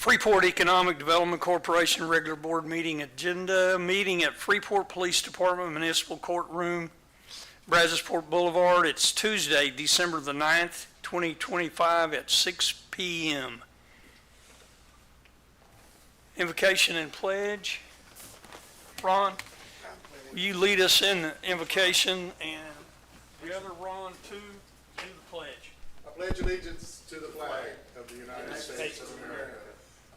Freeport Economic Development Corporation regular board meeting agenda, meeting at Freeport Police Department Municipal Courtroom, Brazosport Boulevard. It's Tuesday, December the 9th, 2025 at 6 p.m. Invocation and pledge. Ron, will you lead us in the invocation, and the other Ron to do the pledge? I pledge allegiance to the flag of the United States of America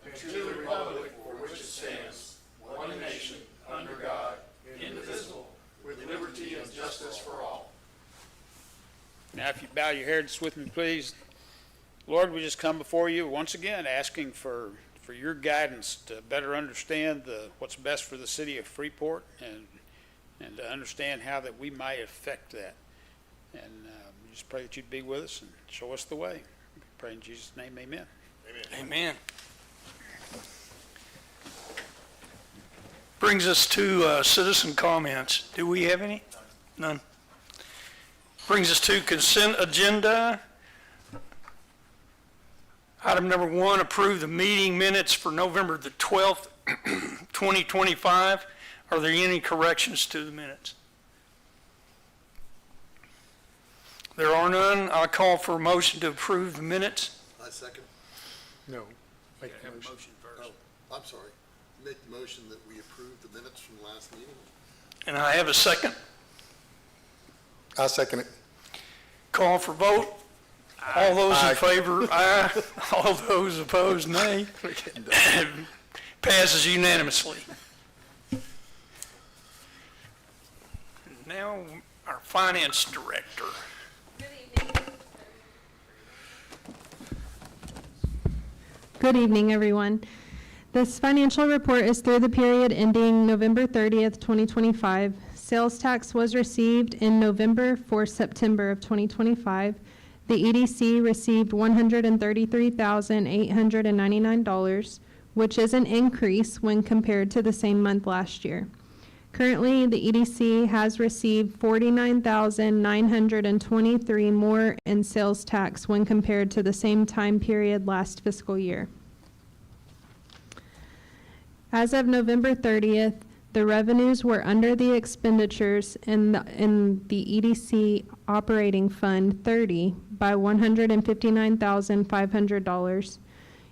and to the republic for which it stands, one nation, under God, indivisible, with liberty and justice for all. Now, if you bow your heads with me, please. Lord, we just come before you once again asking for your guidance to better understand what's best for the city of Freeport and to understand how that we might affect that. And we just pray that you'd be with us and show us the way. We pray in Jesus' name, amen. Amen. Amen. Brings us to citizen comments. Do we have any? None. Brings us to consent agenda. Item number 1, approve the meeting minutes for November the 12th, 2025. Are there any corrections to the minutes? There are none. I call for a motion to approve the minutes. I second. No. Make the Have a motion. motion first. Oh, I'm sorry. Make the motion that we approve the minutes from last meeting. And I have a second. I'll second it. Call for vote. All those Aye. in favor, aye. All those opposed, nay. Passes unanimously. Now, our finance director. Good evening, everyone. This financial report is through the period ending November 30th, 2025. Sales tax was received in November for September of 2025. The EDC received $133,899, which is an increase when compared to the same month last year. Currently, the EDC has received $49,923 more in sales tax when compared to the same time period last fiscal year. As of November 30th, the revenues were under the expenditures in the EDC operating fund 30 by $159,500.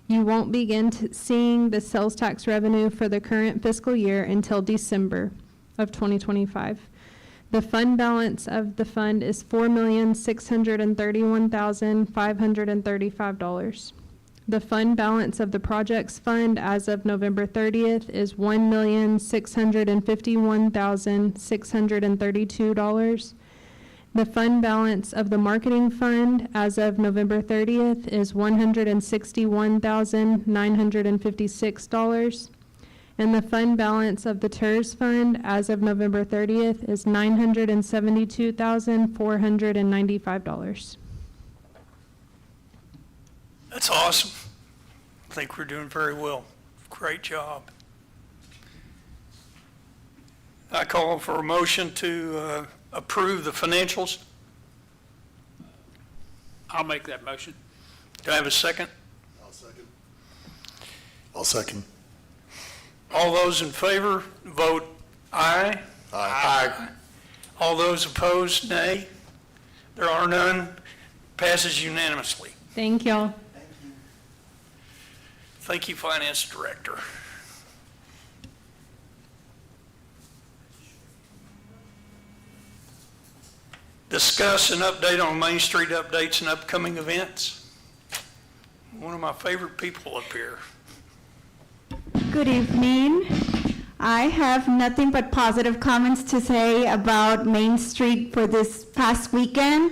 You won't begin seeing the sales tax revenue for the current fiscal year until December of 2025. The fund balance of the fund is $4,631,535. The fund balance of the projects fund as of November 30th is $1,651,632. The fund balance of the marketing fund as of November 30th is $161,956. And the fund balance of the TERS fund as of November 30th is $972,495. That's awesome. I think we're doing very well. Great job. I call for a motion to approve the financials. I'll make that motion. Do I have a second? I'll second. I'll second. All those in favor, vote aye. Aye. All those opposed, nay. There are none. Passes unanimously. Thank y'all. Thank you, Finance Director. Discuss and update on Main Street updates and upcoming events. One of my favorite people up here. Good evening. I have nothing but positive comments to say about Main Street for this past weekend.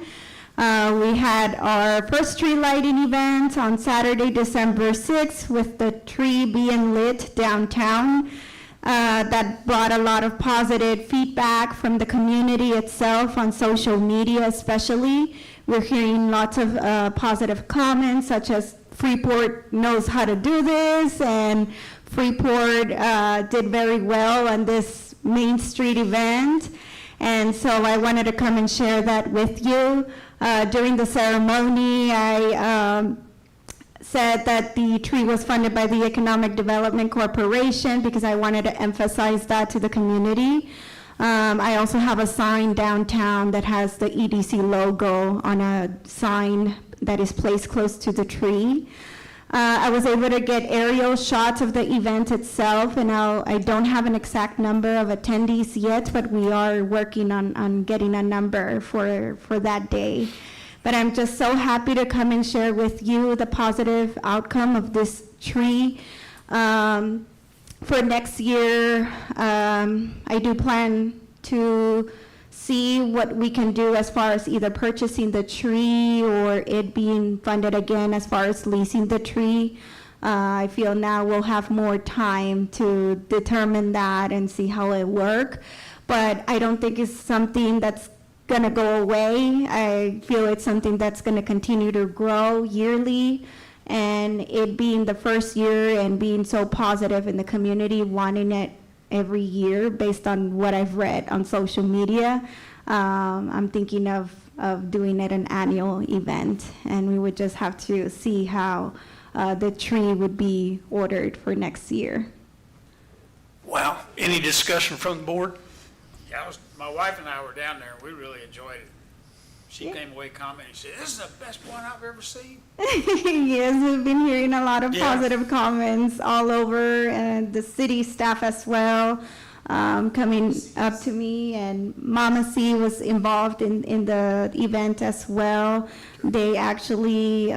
We had our first tree lighting event on Saturday, December 6th, with the tree being lit downtown. That brought a lot of positive feedback from the community itself on social media especially. We're hearing lots of positive comments such as Freeport knows how to do this, and Freeport did very well on this Main Street event. And so I wanted to come and share that with you. During the ceremony, I said that the tree was funded by the Economic Development Corporation because I wanted to emphasize that to the community. I also have a sign downtown that has the EDC logo on a sign that is placed close to the tree. I was able to get aerial shots of the event itself, and I don't have an exact number of attendees yet, but we are working on getting a number for that day. But I'm just so happy to come and share with you the positive outcome of this tree. For next year, I do plan to see what we can do as far as either purchasing the tree or it being funded again as far as leasing the tree. I feel now we'll have more time to determine that and see how it works. But I don't think it's something that's going to go away. I feel it's something that's going to continue to grow yearly. And it being the first year and being so positive in the community, wanting it every year based on what I've read on social media, I'm thinking of doing it an annual event. And we would just have to see how the tree would be ordered for next year. Wow. Any discussion from the board? Yeah, my wife and I were down there, and we really enjoyed it. She came away commenting, she said, "This is the best one I've ever seen." Yes, we've been hearing a lot of Yeah. positive comments all over, and the city staff as well, coming up to me, and Mama C was involved in the event as well. They actually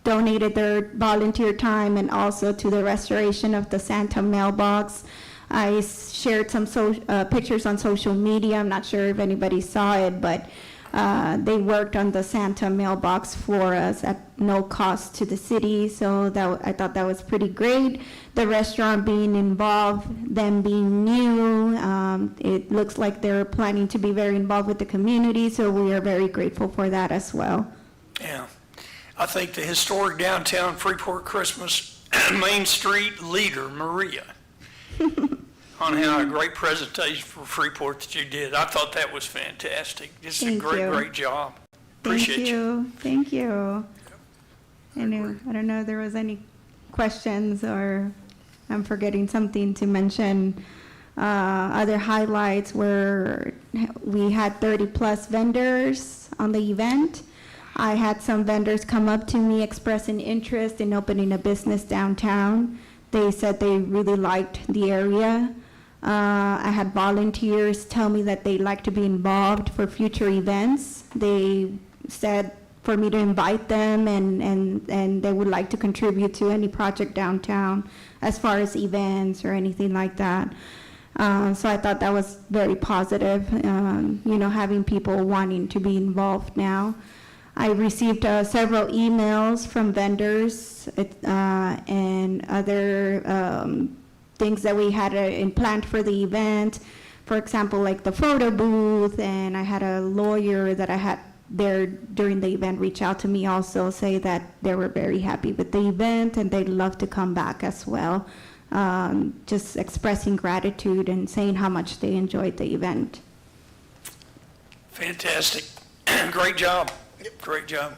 donated their volunteer time and also to the restoration of the Santa mailbox. I shared some pictures on social media. I'm not sure if anybody saw it, but they worked on the Santa mailbox for us at no cost to the city, so I thought that was pretty great. The restaurant being involved, them being new, it looks like they're planning to be very involved with the community, so we are very grateful for that as well. Yeah. I think the historic downtown Freeport Christmas Main Street leader, Maria, on how a great presentation for Freeport that you did. I thought that was fantastic. Just a Thank great, you. great job. Appreciate you. Thank you. I don't know if there was any questions or I'm forgetting something to mention. Other highlights were we had 30 plus vendors on the event. I had some vendors come up to me expressing interest in opening a business downtown. They said they really liked the area. I had volunteers tell me that they like to be involved for future events. They said for me to invite them and they would like to contribute to any project downtown as far as events or anything like that. So I thought that was very positive, having people wanting to be involved now. I received several emails from vendors and other things that we had in planned for the event. For example, like the photo booth, and I had a lawyer that I had there during the event reach out to me also, say that they were very happy with the event and they'd love to come back as well. Just expressing gratitude and saying how much they enjoyed the event. Fantastic. Great job. Great job.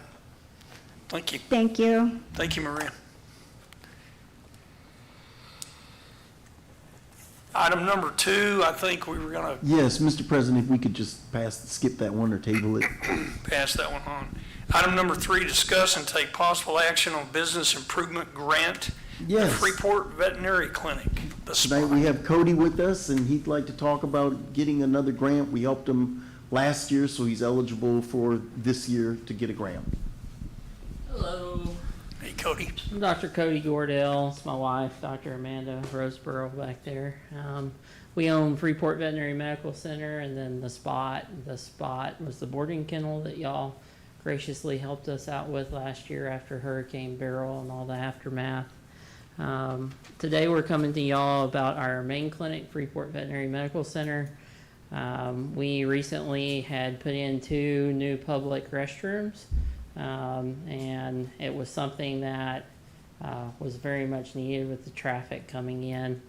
Thank you. Thank you. Thank you, Maria. Item number 2, I think we were going Yes, Mr. President, if we could just skip that one or table it. to pass that one on. Item number 3, discuss and take possible action on business improvement grant. Yes. The Freeport Veterinary Clinic. The Tonight we have Cody with us, and he'd like to talk about getting another grant. We helped him last year, so he's eligible for this year to get a grant. Hello, Hey, Cody. I'm Dr. Cody Gordell. It's my wife, Dr. Amanda Roseborough, back there. We own Freeport Veterinary Medical Center, and then the Spot. The Spot was the boarding kennel that y'all graciously helped us out with last year after Hurricane Beryl and all the aftermath. Today we're coming to y'all about our main clinic, Freeport Veterinary Medical Center. We recently had put in 2 new public restrooms, and it was something that was very much needed with the traffic coming in.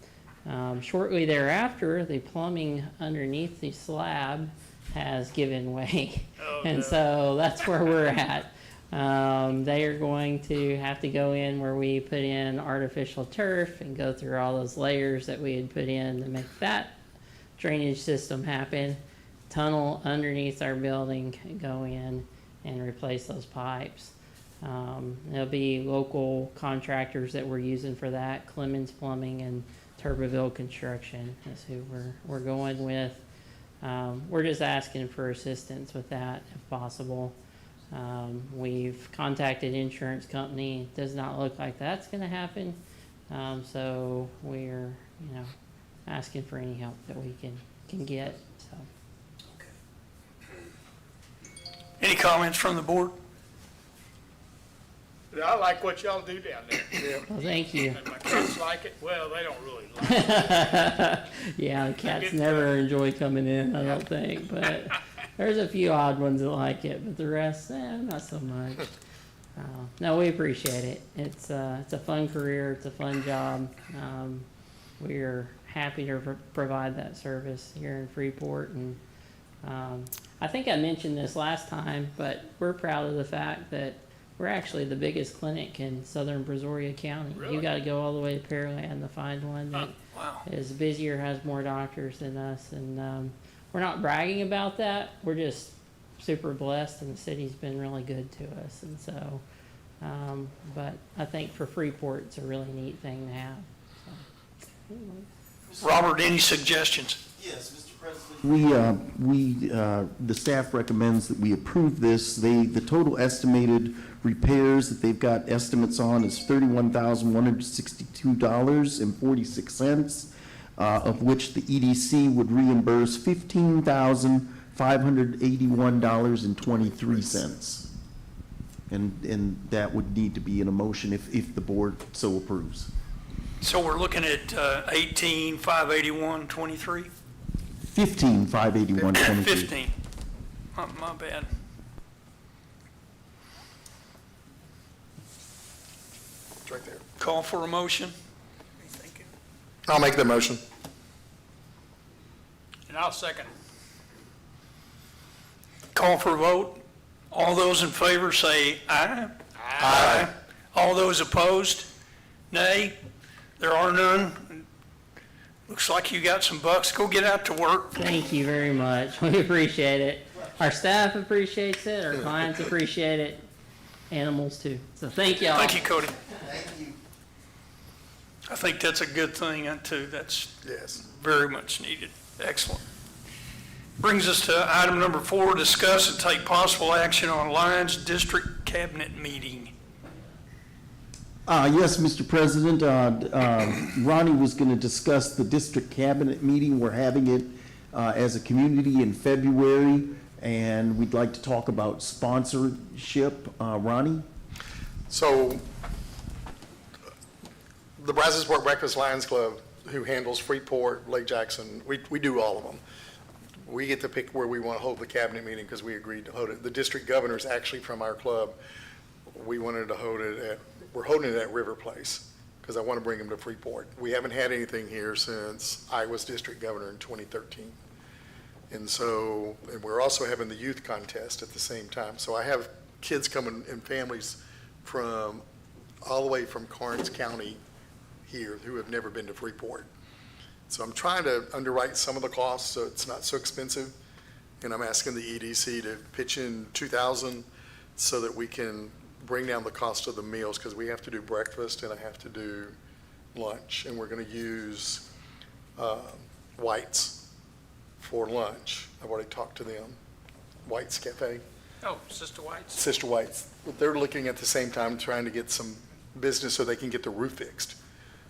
Shortly thereafter, the plumbing underneath the slab has given way, and so that's where we're at. They are going to have to go in where we put in artificial turf and go through all those layers that we had put in to make that drainage system happen. Tunnel underneath our building, go in and replace those pipes. There'll be local contractors that we're using for that. Clemens Plumbing and Turboville Construction is who we're going with. We're just asking for assistance with that if possible. We've contacted insurance company. It does not look like that's going to happen. So we're, asking for any help that we can get. So. Any comments from the board? I like what y'all do down there. Well, thank you. And my kids like it. Well, they don't really like it. Yeah, the cats never enjoy coming in, I don't think, but there's a few odd ones that like it, but the rest, not so much. No, we appreciate it. It's a fun career. It's a fun job. We're happy to provide that service here in Freeport, and I think I mentioned this last time, but we're proud of the fact that we're actually the biggest clinic in southern Brazoria County. Really? You got to go all the way to Pearland to find one that Wow. is busier, has more doctors than us, and we're not bragging about that. We're just super blessed, and the city's been really good to us, and so. But I think for Freeport, it's a really neat thing to have. So, anyway. Robert, any suggestions? Yes, Mr. President. The staff recommends that we approve this. The total estimated repairs that they've got estimates on is $31,162.46, of which the EDC would reimburse $15,581.23. And that would need to be in a motion if the board so approves. So we're looking at 18,581.23? 15,581.23. 15. My bad. It's right there. Call for a motion. I'll make the motion. And I'll second. Call for a vote. All those in favor say aye. Aye. All those opposed, nay. There are none. Looks like you got some bucks. Go get out to work. Thank you very much. We appreciate it. Our staff appreciates it. Our clients appreciate it. Animals too. So thank y'all. Thank you, Cody. I think that's a good thing, too. That's Yes. very much needed. Excellent. Brings us to item number 4, discuss and take possible action on Lions District Cabinet meeting. Yes, Mr. President, Ronnie was going to discuss the district cabinet meeting. We're having it as a community in February, and we'd like to talk about sponsorship. Ronnie? So, the Brazosport Breakfast Lions Club, who handles Freeport, Lake Jackson, we do all of them. We get to pick where we want to hold the cabinet meeting because we agreed to hold it. The district governor is actually from our club. We wanted to hold it at, we're holding it at River Place because I want to bring him to Freeport. We haven't had anything here since I was district governor in 2013. And so, and we're also having the youth contest at the same time. So I have kids coming and families from all the way from Karnes County here who have never been to Freeport. So I'm trying to underwrite some of the costs so it's not so expensive. And I'm asking the EDC to pitch in $2,000 so that we can bring down the cost of the meals because we have to do breakfast and I have to do lunch. And we're going to use White's for lunch. I've already talked to them. White's Cafe. Oh, Sister White's. Sister White's. They're looking at the same time trying to get some business so they can get the roof fixed.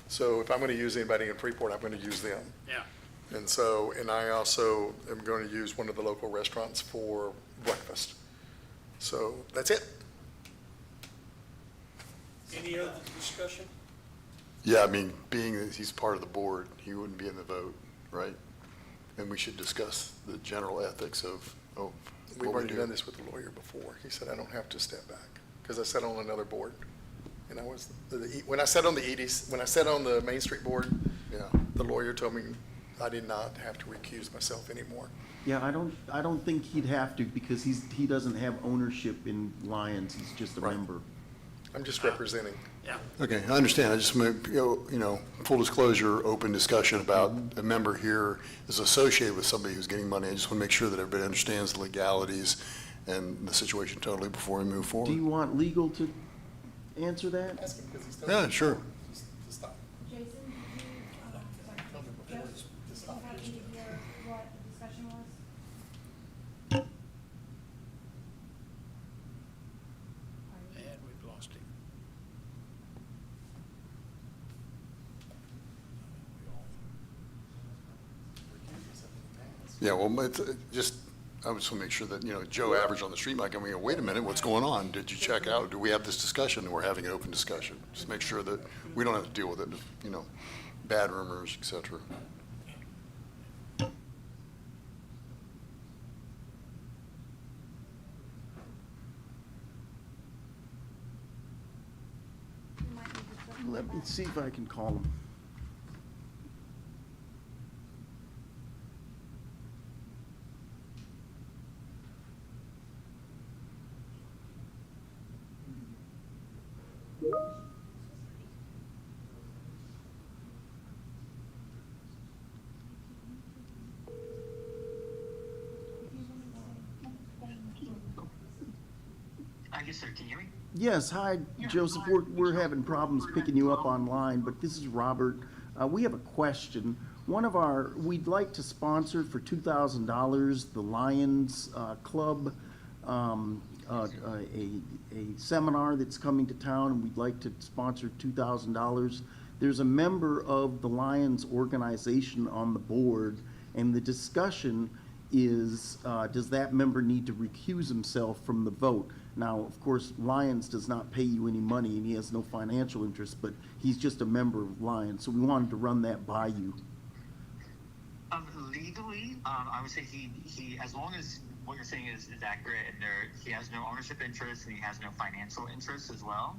So if I'm going to use anybody in Freeport, I'm going to use them. Yeah. And so, and I also am going to use one of the local restaurants for breakfast. So that's it. Any other discussion? Yeah, I mean, being that he's part of the board, he wouldn't be in the vote, right? And we should discuss the general ethics of We've what we already do. done this with the lawyer before. He said I don't have to step back because I sat on another board. And I was, when I sat on the EDC, when I sat on the Main Street board, Yeah, the lawyer told me I did not have to recuse myself anymore. Yeah, I don't think he'd have to because he doesn't have ownership in Lions. He's just a Right. member. I'm just representing. Okay, I understand. I just, full disclosure, open discussion about a member here is associated with somebody who's getting money. I just want to make sure that everybody understands the legalities and the situation totally before we move Do forward. you want legal to answer that? Ask him because he's Yeah, sure. Stop. Jason, did you, sorry, Jeff, did you happen to hear what the discussion was? And we've lost him. Yeah, well, it's just, I just want to make sure that, Joe average on the street might go, wait a minute, what's going on? Did you check out? Do we have this discussion? And we're having an open discussion. Just make sure that we don't have to deal with it, bad rumors, et cetera. You might need to circle Let me back. see if I can call him. Yes, sir. Can you hear me? Yes, hi, Joseph. We're having problems picking you up online, but this is Robert. We have a question. We'd like to sponsor for $2,000 the Lions Club, a seminar that's coming to town, and we'd like to sponsor $2,000. There's a member of the Lions organization on the board, and the discussion is, does that member need to recuse himself from the vote? Now, of course, Lions does not pay you any money, and he has no financial interest, but he's just a member of Lions, so we wanted to run that by you. Legally, I would say he as long as what you're saying is accurate and he has no ownership interest and he has no financial interest as well,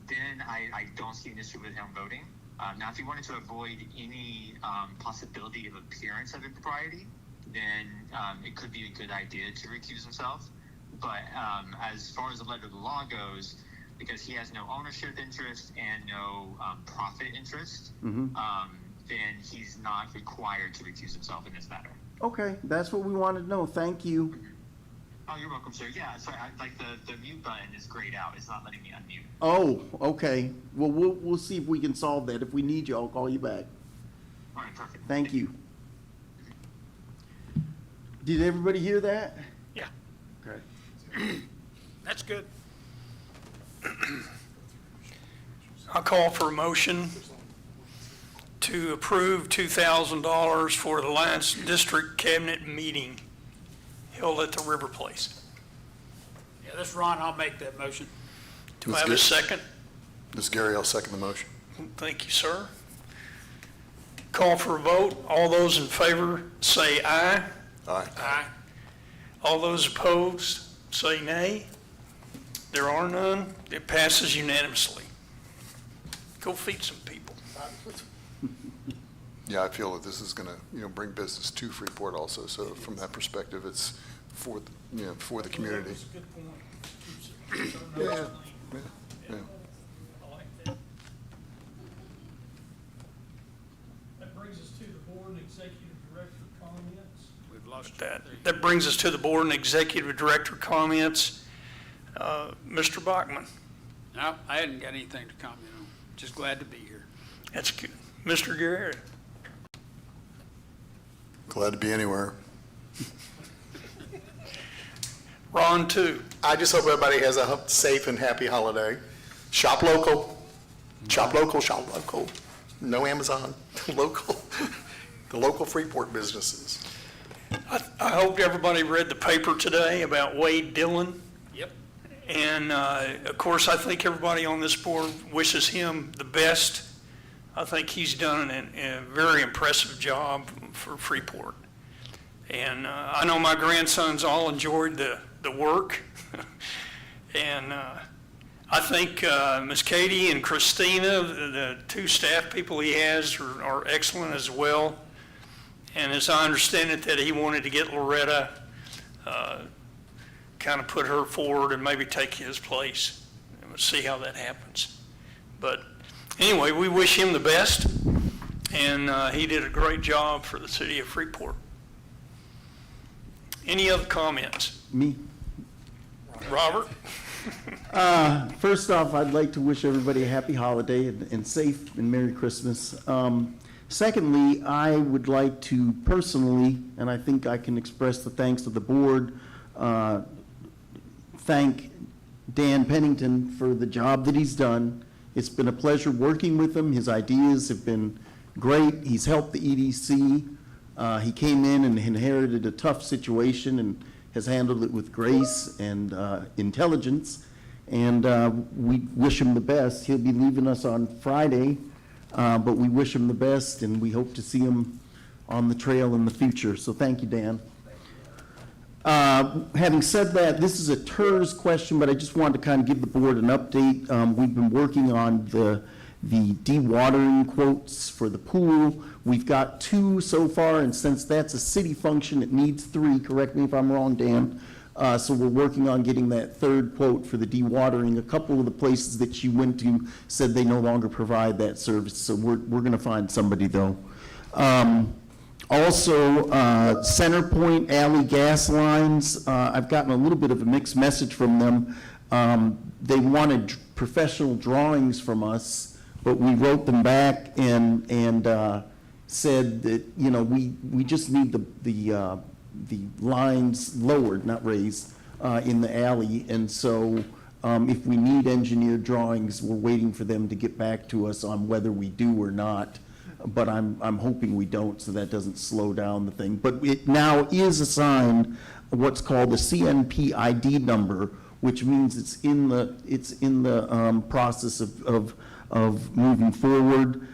then I don't see an issue with him voting. Now, if he wanted to avoid any possibility of appearance of impropriety, then it could be a good idea to recuse himself. But as far as the letter of the law goes, because he has no ownership interest and no profit interest, then he's not required to recuse himself in this matter. Okay, that's what we wanted to know. Thank you. Oh, you're welcome, sir. Yeah, sorry. The mute button is grayed out. It's not letting me unmute. Oh, okay. Well, we'll see if we can solve that. If we need you, I'll call you back. All right, perfect. Thank you. Did everybody hear that? Yeah, Okay. that's good. I'll call for a motion to approve $2,000 for the Lions District Cabinet meeting held at the River Place. Yeah, this Ron, I'll make that motion. Do I have a second? Ms. Gary, I'll second the motion. Thank you, sir. Call for a vote. All those in favor say aye. Aye. Aye. All those opposed say nay. There are none. It passes unanimously. Go feed some people. Yeah, I feel that this is going to, bring business to Freeport also. So from that perspective, it's for the community. That's a good point. Yeah, yeah. I like that. That brings us to the board and executive director comments. We've lost That brings us to the board and executive director comments. Mr. Bachman, No, I hadn't got anything to comment on. Just glad to be here. that's good. Mr. Guerrero, Glad to be anywhere. Ron, too. I just hope everybody has a safe and happy holiday. Shop local. Shop local, shop local. No Amazon, local. The local Freeport businesses. I hope everybody read the paper today about Wade Dillon. Yep. And, of course, I think everybody on this board wishes him the best. I think he's done a very impressive job for Freeport. And I know my grandsons all enjoyed the work. And I think Ms. Katie and Christina, the two staff people he has, are excellent as well. And as I understand it, that he wanted to get Loretta, kind of put her forward and maybe take his place. And we'll see how that happens. But anyway, we wish him the best, and he did a great job for the city of Freeport. Any other comments? Me? Robert? First off, I'd like to wish everybody a happy holiday and safe and Merry Christmas. Secondly, I would like to personally, and I think I can express the thanks of the board, thank Dan Pennington for the job that he's done. It's been a pleasure working with him. His ideas have been great. He's helped the EDC. He came in and inherited a tough situation and has handled it with grace and intelligence. And we wish him the best. He'll be leaving us on Friday, but we wish him the best, and we hope to see him on the trail in the future. So thank you, Dan. Having said that, this is a TERS question, but I just wanted to kind of give the board an update. We've been working on the dewatering quotes for the pool. We've got 2 so far, and since that's a city function, it needs 3. Correct me if I'm wrong, Dan. So we're working on getting that 3rd quote for the dewatering. A couple of the places that you went to said they no longer provide that service, so we're going to find somebody, though. Also, Centerpoint Alley gas lines, I've gotten a little bit of a mixed message from them. They wanted professional drawings from us, but we wrote them back and said that, you know, we just need the lines lowered, not raised, in the alley. And so if we need engineered drawings, we're waiting for them to get back to us on whether we do or not. But I'm hoping we don't, so that doesn't slow down the thing. But it now is assigned what's called a CNP ID number, which means it's in the process of moving forward.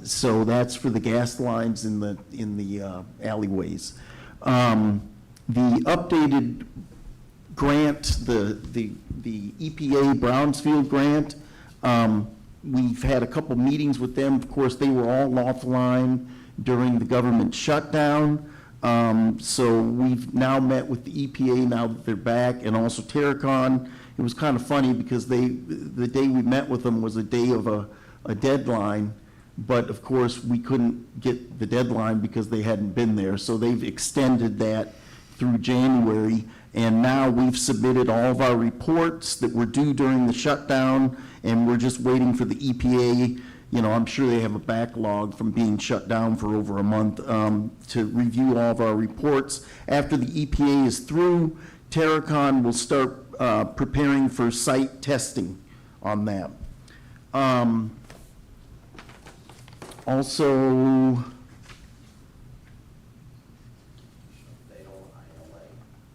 So that's for the gas lines in the alleyways. The updated grant, the EPA Brownsfield grant, we've had a couple meetings with them. Of course, they were all offline during the government shutdown. So we've now met with the EPA now that they're back, and also Terracon. It was kind of funny because the day we met with them was a day of a deadline, but of course we couldn't get the deadline because they hadn't been there. So they've extended that through January, and now we've submitted all of our reports that were due during the shutdown, and we're just waiting for the EPA. You know, I'm sure they have a backlog from being shut down for over a month, to review all of our reports. After the EPA is through, Terracon will start preparing for site testing on that. Also,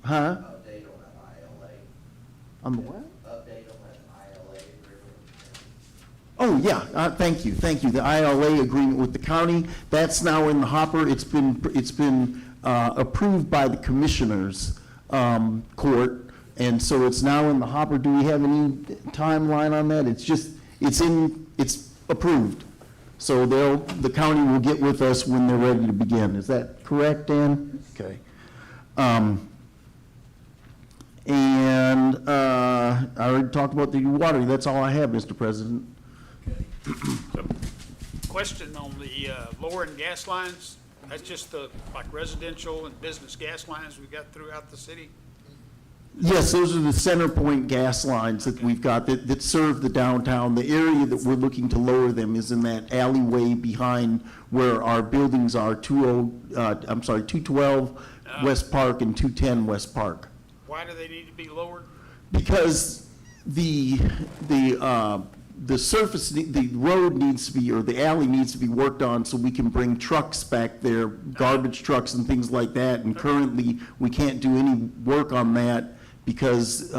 huh? Update on that ILA. On the what? Update on that ILA agreement. Oh, yeah, thank you. The ILA agreement with the county, that's now in the hopper. It's been approved by the commissioners court, and so it's now in the hopper. Do we have any timeline on that? It's approved. So the county will get with us when they're ready to begin. Is that correct, Dan? Okay. And I already talked about the watering. That's all I have, Mr. President. So, question on the lowering gas lines, that's just the, like, residential and business gas lines we got throughout the city? Yes, those are the Centerpoint gas lines that we've got that serve the downtown. The area that we're looking to lower them is in that alleyway behind where our buildings are, 212 West Park and 210 West Park. Why do they need to be lowered? Because the surface, the road needs to be, or the alley needs to be worked on so we can bring trucks back there, garbage trucks and things like that. And currently, we can't do any work on that because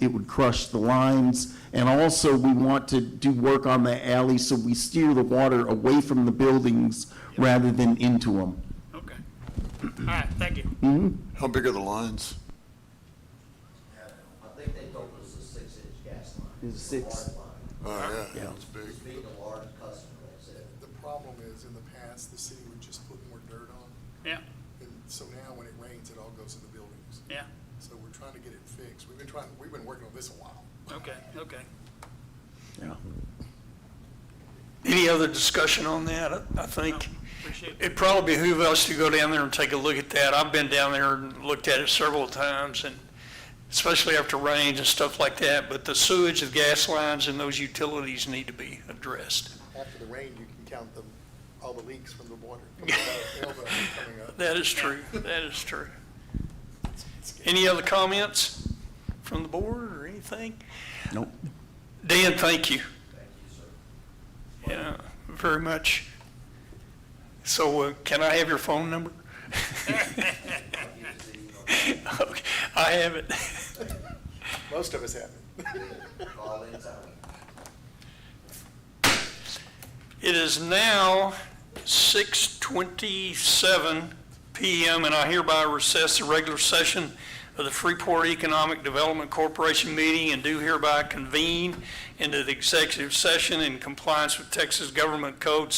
it would crush the lines. And also, we want to do work on the alley so we steer the water away from the buildings rather than into them. Okay. All right, thank you. Mm-hmm. How big are the lines? I think they told us a 6-inch gas line. Is it 6? Large line. Oh, Yeah. It's big. It's being a large customer, they said. The problem is, in the past, the city would just put more dirt on, Yeah, And so now when it rains, it all goes in the buildings. yeah, So we're trying to get it fixed. We've been working on this a while. okay, okay. Yeah. Any other discussion on that? I think Appreciate it. it'd probably behoove us to go down there and take a look at that. I've been down there and looked at it several times, and especially after rains and stuff like that, but the sewage, the gas lines, and those utilities need to be addressed. After the rain, you can count all the leaks from the water coming out, elbow coming up. That is true, that is true. Any other comments from the board or anything? Nope. Dan, thank you. Thank you, sir. Yeah, very much. So can I have your phone number? Okay, I have it. Most of us haven't. Call in, Sally. It is now 6:27 PM, and I hereby recess the regular session of the Freeport Economic Development Corporation meeting and do hereby convene into the executive session in compliance with Texas Government Code